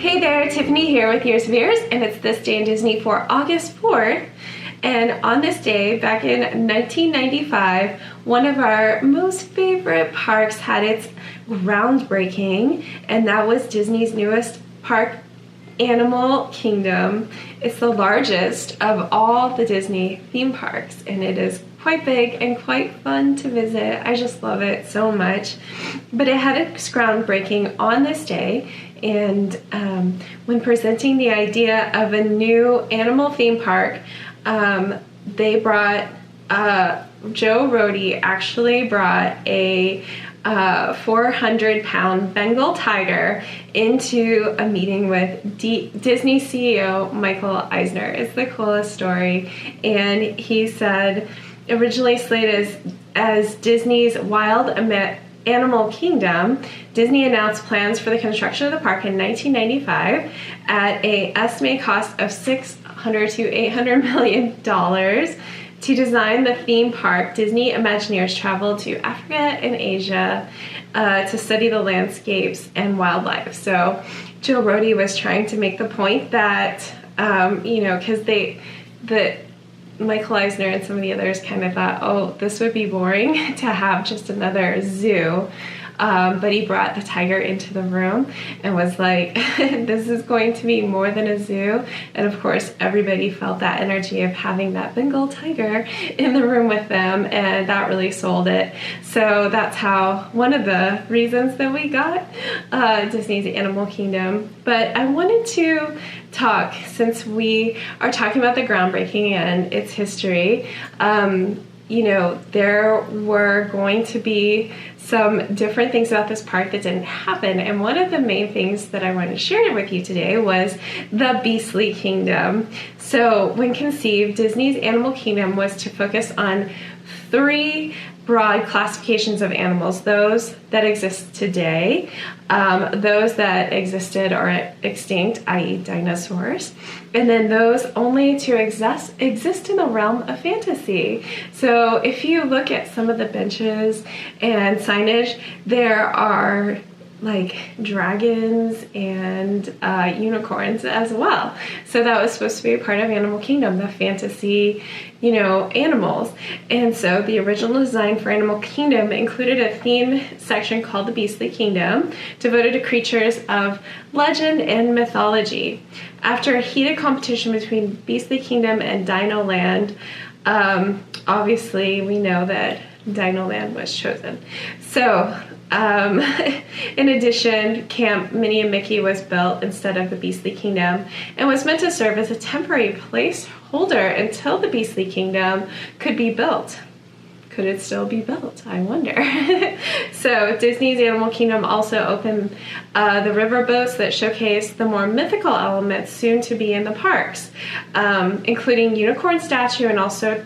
Hey there, Tiffany here with Years of Ears, and it's This Day in Disney for August 4th. And on this day, back in 1995, one of our most favorite parks had its groundbreaking, and that was Disney's newest park, Animal Kingdom. It's the largest of all the Disney theme parks, and it is quite big and quite fun to visit. I just love it so much. But it had its groundbreaking on this day, and when presenting the idea of a new animal theme park, they brought, Joe Rohde actually brought a 400-pound Bengal tiger into a meeting with Disney CEO Michael Eisner. It's the coolest story. And he said, originally slated as Disney's Wild Animal Kingdom, Disney announced plans for the construction of the park in 1995 at an estimated cost of $600 to $800 million. To design the theme park, Disney Imagineers traveled to Africa and Asia to study the landscapes and wildlife. So Joe Rohde was trying to make the point that, because Michael Eisner and some of the others kind of thought, oh, this would be boring to have just another zoo. But he brought the tiger into the room and was like, this is going to be more than a zoo. And of course, everybody felt that energy of having that Bengal tiger in the room with them, and that really sold it. So that's how, one of the reasons that we got Disney's Animal Kingdom. But I wanted to talk, since we are talking about the groundbreaking and its history, there were going to be some different things about this park that didn't happen. And one of the main things that I wanted to share with you today was the Beastly Kingdom. So when conceived, Disney's Animal Kingdom was to focus on three broad classifications of animals: those that exist today, those that existed or are extinct, i.e. dinosaurs, and then those only to exist in the realm of fantasy. So if you look at some of the benches and signage, there are like dragons and unicorns as well. So that was supposed to be a part of Animal Kingdom, the fantasy, animals. And so the original design for Animal Kingdom included a theme section called the Beastly Kingdom, devoted to creatures of legend and mythology. After a heated competition between Beastly Kingdom and Dino Land, obviously we know that Dino Land was chosen. So in addition, Camp Minnie and Mickey was built instead of the Beastly Kingdom and was meant to serve as a temporary placeholder until the Beastly Kingdom could be built. Could it still be built? I wonder. So Disney's Animal Kingdom also opened the riverboats that showcase the more mythical elements soon to be in the parks, including unicorn statue and also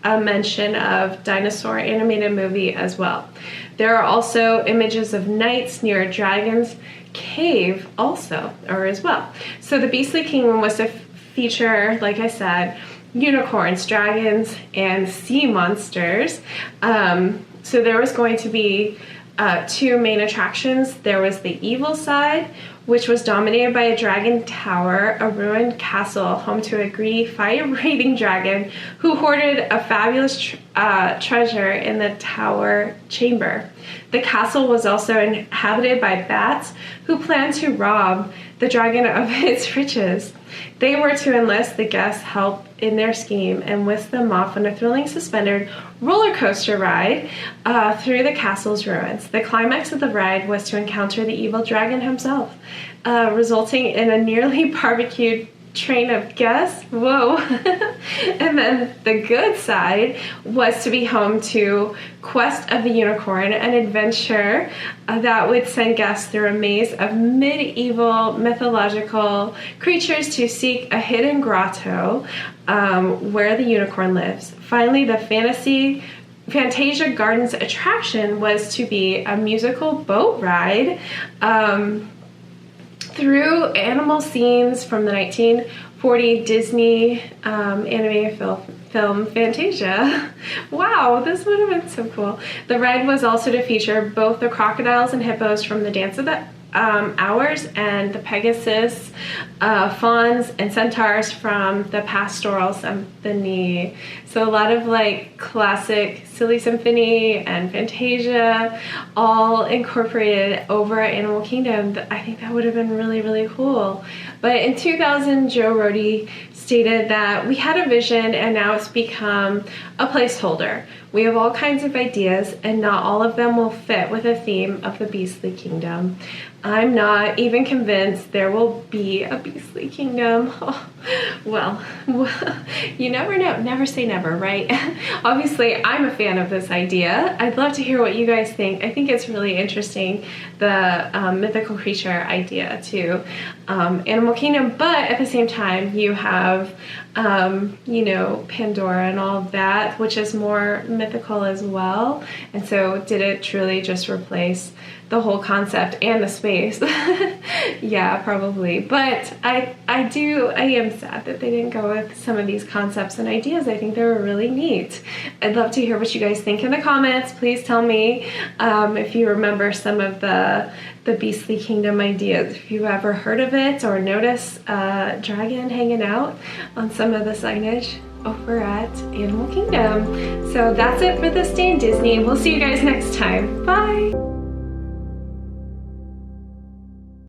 a mention of dinosaur animated movie as well. There are also images of knights near a dragon's cave as well. So the Beastly Kingdom was to feature, like I said, unicorns, dragons, and sea monsters. So there was going to be two main attractions. There was the evil side, which was dominated by a dragon tower, a ruined castle home to a greedy fire-breathing dragon who hoarded a fabulous treasure in the tower chamber. The castle was also inhabited by bats who planned to rob the dragon of its riches. They were to enlist the guests' help in their scheme and whisk them off on a thrilling suspended roller coaster ride through the castle's ruins. The climax of the ride was to encounter the evil dragon himself, resulting in a nearly barbecued train of guests. Whoa. And then the good side was to be home to Quest of the Unicorn, an adventure that would send guests through a maze of medieval mythological creatures to seek a hidden grotto where the unicorn lives. Finally, the Fantasia Gardens attraction was to be a musical boat ride through animal scenes from the 1940 Disney animated film Fantasia. Wow, this would have been so cool. The ride was also to feature both the crocodiles and hippos from the Dance of the ours, and the Pegasus fawns and centaurs from the Pastoral Symphony. So a lot of like classic Silly Symphony and Fantasia all incorporated over at Animal Kingdom. I think that would have been really, really cool. But in 2000, Joe Rohde stated that we had a vision and now it's become a placeholder. We have all kinds of ideas and not all of them will fit with the theme of the Beastly Kingdom. I'm not even convinced there will be a Beastly Kingdom. Oh, well, you never know. Never say never, right? Obviously, I'm a fan of this idea. I'd love to hear what you guys think. I think it's really interesting, the mythical creature idea to Animal Kingdom, but at the same time, you have you know, Pandora and all of that, which is more mythical as well. And so did it truly just replace the whole concept and the space? Yeah, probably. But I am sad that they didn't go with some of these concepts and ideas. I think they were really neat. I'd love to hear what you guys think in the comments. Please tell me if you remember some of the Beastly Kingdom ideas, if you've ever heard of it or noticed a dragon hanging out on some of the signage over at Animal Kingdom. So that's it for this day in Disney. We'll see you guys next time. Bye!